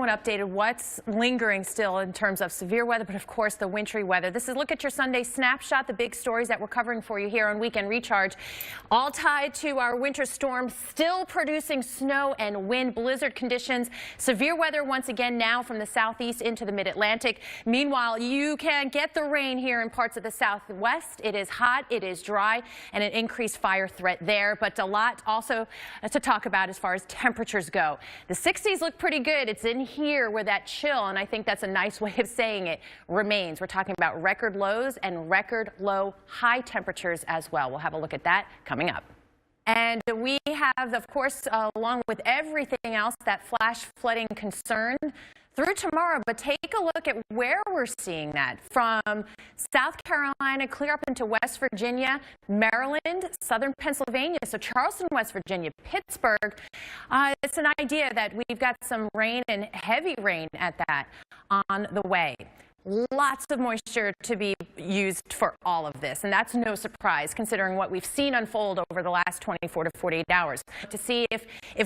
updated what's lingering still in terms of severe weather, but of course the wintry weather. This is Look at Your Sunday Snapshot, the big stories that we're covering for you here on Weekend Recharge, all tied to our winter storm still producing snow and wind, blizzard conditions, severe weather once again now from the southeast into the mid-Atlantic. Meanwhile, you can get the rain here in parts of the southwest. It is hot, it is dry, and an increased fire threat there, but a lot also to talk about as far as temperatures go. The 60s look pretty good. It's in here where that chill, and I think that's a nice way of saying it, remains. We're talking about record lows and record low high temperatures as well. We'll have a look at that coming up. And we have, of course, along with everything else, that flash flooding concern through tomorrow, but take a look at where we're seeing that from South Carolina clear up into West Virginia, Maryland, southern Pennsylvania, so Charleston, West Virginia, Pittsburgh. It's an idea that we've got some rain and heavy rain at that on the way. Lots of moisture to be used for all of this, and that's no surprise considering what we've seen unfold over the last 24 to 48 hours. To see if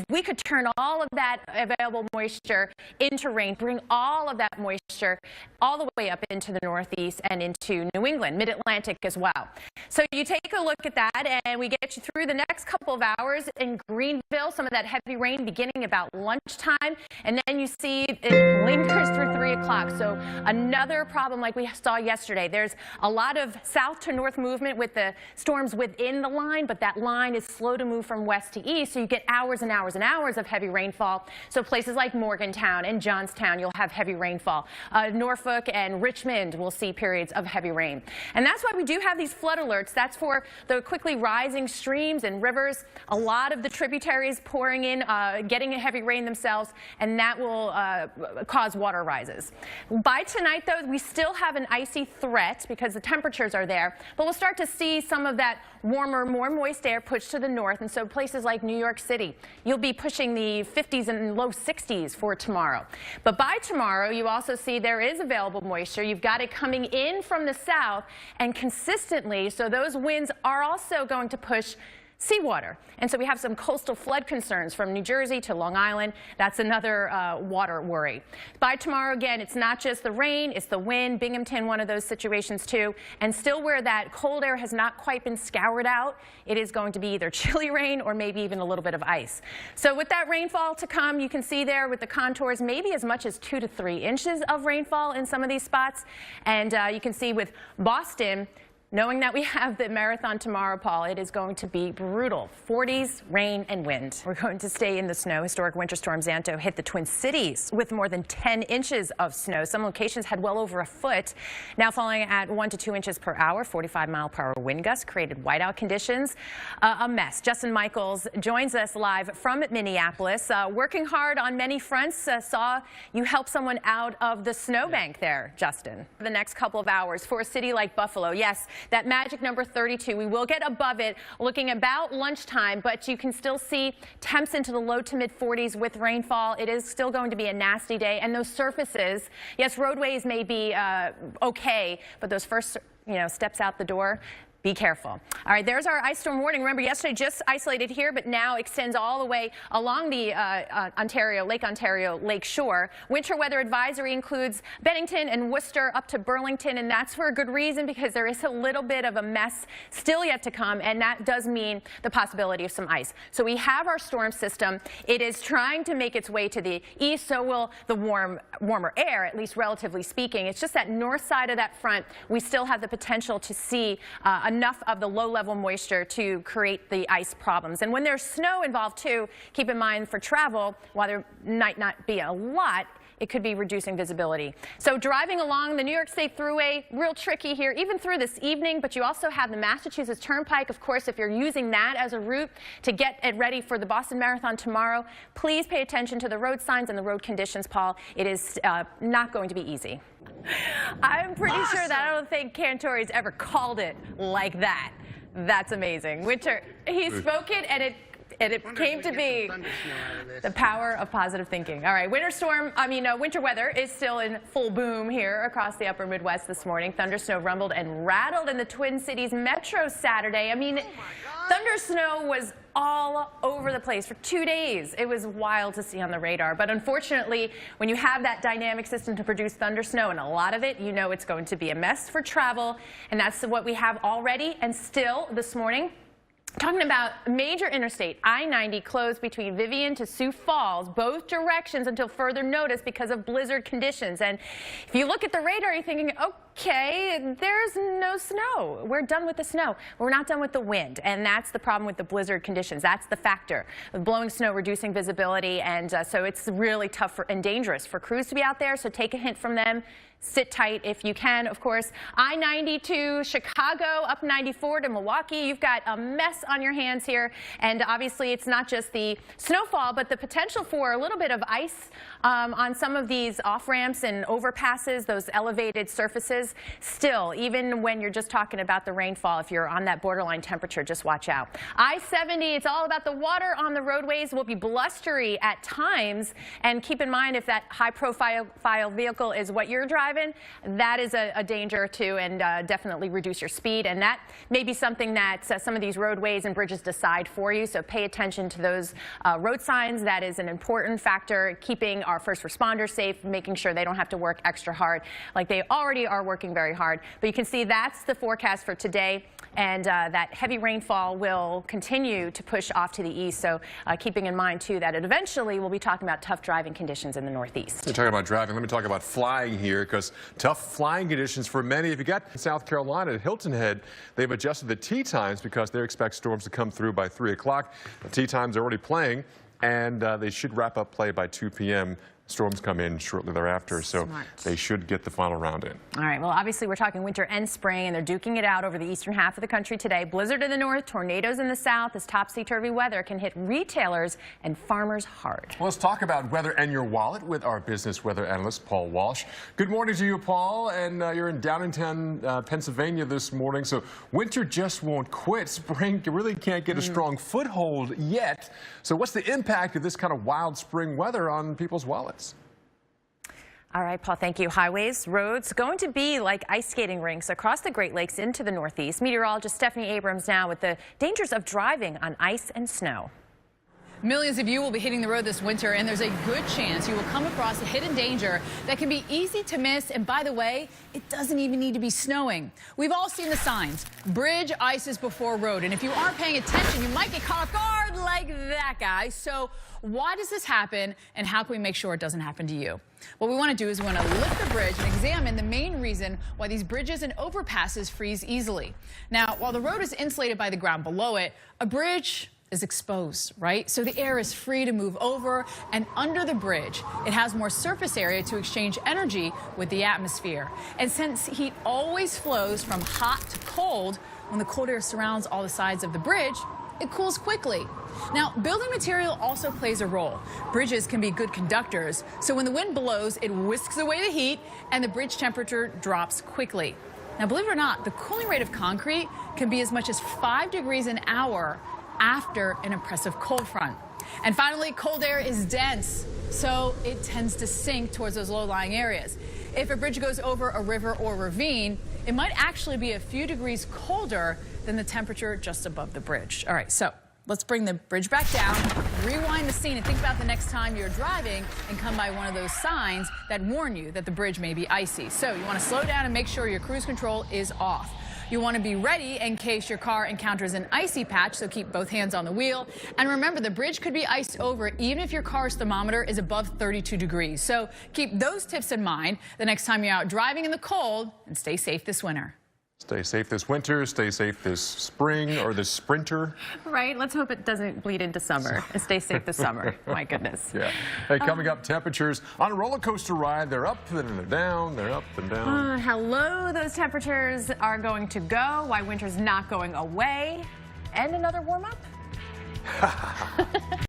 we could turn all of that available moisture into rain, bring all of that moisture all the way up into the Northeast and into New England, Mid-Atlantic as well. So you take a look at that, and we get you through the next couple of hours in Greenville, some of that heavy rain beginning about lunchtime, and then you see it lingers through 3 o'clock. So another problem like we saw yesterday. There's a lot of south to north movement with the storms within the line, but that line is slow to move from west to east, so you get hours and hours and hours of heavy rainfall. So places like Morgantown and Johnstown, you'll have heavy rainfall. Norfolk and Richmond will see periods of heavy rain. And that's why we do have these flood alerts. That's for the quickly rising streams and rivers, a lot of the tributaries pouring in, getting a heavy rain themselves, and that will cause water rises. By tonight, though, we still have an icy threat because the temperatures are there, but we'll start to see some of that warmer, more moist air pushed to the north, and so places like New York City, you'll be pushing the 50s and low 60s for tomorrow. But by tomorrow, you also see there is available moisture. You've got it coming in from the south and consistently, so those winds are also going to push seawater. And so we have some coastal flood concerns from New Jersey to Long Island. That's another water worry. By tomorrow, again, it's not just the rain, it's the wind. Binghamton, one of those situations too. And still where that cold air has not quite been scoured out, it is going to be either chilly rain or maybe even a little bit of ice. So with that rainfall to come, you can see there with the contours, maybe as much as 2 to 3 inches of rainfall in some of these spots. And you can see with Boston, knowing that we have the marathon tomorrow, Paul, it is going to be brutal. 40s, rain, and wind. We're going to stay in the snow. Historic winter storm Xanto hit the Twin Cities with more than 10 inches of snow. Some locations had well over a foot. Now falling at 1 to 2 inches per hour, 45-mile-per-hour wind gusts created whiteout conditions. A mess. Justin Michaels joins us live from Minneapolis. Working hard on many fronts. Saw you help someone out of the snowbank there, Justin. For the next couple of hours for a city like Buffalo, yes, that magic number 32. We will get above it looking about lunchtime, but you can still see temps into the low to mid 40s with rainfall. It is still going to be a nasty day, and those surfaces, yes, roadways may be okay, but those first steps out the door, be careful. All right, there's our ice storm warning. Remember, yesterday just isolated here, but now extends all the way along the Lake Ontario Lake Shore. Winter weather advisory includes Bennington and Worcester up to Burlington, and that's for a good reason because there is a little bit of a mess still yet to come, and that does mean the possibility of some ice. So we have our storm system. It is trying to make its way to the east, so will the warmer air, at least relatively speaking. It's just that north side of that front, we still have the potential to see enough of the low-level moisture to create the ice problems. And when there's snow involved too, keep in mind for travel, while there might not be a lot, it could be reducing visibility. So driving along the New York State Thruway, real tricky here, even through this evening, but you also have the Massachusetts Turnpike. Of course, if you're using that as a route to get it ready for the Boston Marathon tomorrow, please pay attention to the road signs and the road conditions, Paul. It is not going to be easy. I'm pretty sure that I don't think Cantori's ever called it like that. That's amazing. Winter, he spoke it, and it came to be the power of positive thinking. All right, winter weather is still in full boom here across the upper Midwest this morning. Thunder snow rumbled and rattled in the Twin Cities metro Saturday. I mean, Thunder snow was all over the place for 2 days. It was wild to see on the radar. But unfortunately, when you have that dynamic system to produce thunder snow, and a lot of it, you know it's going to be a mess for travel. And that's what we have already. And still this morning, talking about major interstate, I-90 closed between Vivian to Sioux Falls, both directions until further notice because of blizzard conditions. And if you look at the radar, you're thinking, okay, there's no snow. We're done with the snow. We're not done with the wind. And that's the problem with the blizzard conditions. That's the factor. With blowing snow, reducing visibility. And so it's really tough and dangerous for crews to be out there. So take a hint from them. Sit tight if you can. Of course, I-90 to Chicago, up 94 to Milwaukee. You've got a mess on your hands here. And obviously, it's not just the snowfall, but the potential for a little bit of ice on some of these off-ramps and overpasses, those elevated surfaces. Still, even when you're just talking about the rainfall, if you're on that borderline temperature, just watch out. I-70, it's all about the water on the roadways. Will be blustery at times. And keep in mind, if that high-profile vehicle is what you're driving, that is a danger too, and definitely reduce your speed. And that may be something that some of these roadways and bridges decide for you. So pay attention to those road signs. That is an important factor, keeping our first responders safe, making sure they don't have to work extra hard like they already are working very hard. But you can see that's the forecast for today. And that heavy rainfall will continue to push off to the east. So keeping in mind, too, that eventually we'll be talking about tough driving conditions in the Northeast. We're talking about driving. Let me talk about flying here, because tough flying conditions for many. If you got South Carolina at Hilton Head, they've adjusted the tee times because they expect storms to come through by 3 o'clock. The tee times are already playing, and they should wrap up play by 2 p.m. Storms come in shortly thereafter, so they should get the final round in. All right, well, obviously we're talking winter and spring, and they're duking it out over the eastern half of the country today. Blizzard in the north, tornadoes in the south. This topsy-turvy weather can hit retailers and farmers hard. Well, let's talk about weather and your wallet with our business weather analyst, Paul Walsh. Good morning to you, Paul, and you're in Downingtown, Pennsylvania this morning, so winter just won't quit. Spring really can't get a strong foothold yet. So what's the impact of this kind of wild spring weather on people's wallets? All right, Paul, thank you. Highways, roads, going to be like ice skating rinks across the Great Lakes into the Northeast. Meteorologist Stephanie Abrams now with the dangers of driving on ice and snow. Millions of you will be hitting the road this winter, and there's a good chance you will come across a hidden danger that can be easy to miss. And by the way, it doesn't even need to be snowing. We've all seen the signs. Bridge ices before road. And if you aren't paying attention, you might get caught off guard like that guy. So why does this happen, and how can we make sure it doesn't happen to you? What we want to do is we want to lift the bridge and examine the main reason why these bridges and overpasses freeze easily. Now, while the road is insulated by the ground below it, a bridge is exposed, right? So the air is free to move over and under the bridge. It has more surface area to exchange energy with the atmosphere. And since heat always flows from hot to cold, when the cold air surrounds all the sides of the bridge, it cools quickly. Now, building material also plays a role. Bridges can be good conductors, so when the wind blows, it whisks away the heat and the bridge temperature drops quickly. Now, believe it or not, the cooling rate of concrete can be as much as 5 degrees an hour after an impressive cold front. And finally, cold air is dense, so it tends to sink towards those low-lying areas. If a bridge goes over a river or ravine, it might actually be a few degrees colder than the temperature just above the bridge. All right, so let's bring the bridge back down, rewind the scene, and think about the next time you're driving and come by one of those signs that warn you that the bridge may be icy. So you want to slow down and make sure your cruise control is off. You want to be ready in case your car encounters an icy patch, so keep both hands on the wheel. And remember, the bridge could be iced over even if your car's thermometer is above 32 degrees. So keep those tips in mind the next time you're out driving in the cold, and stay safe this winter. Stay safe this winter, stay safe this spring or this sprinter. Right, let's hope it doesn't bleed into summer and stay safe this summer. My goodness. Yeah. Hey, coming up, temperatures on a roller coaster ride. They're up and they're down, they're up and down. How low those temperatures are going to go, why winter's not going away, and another warm up.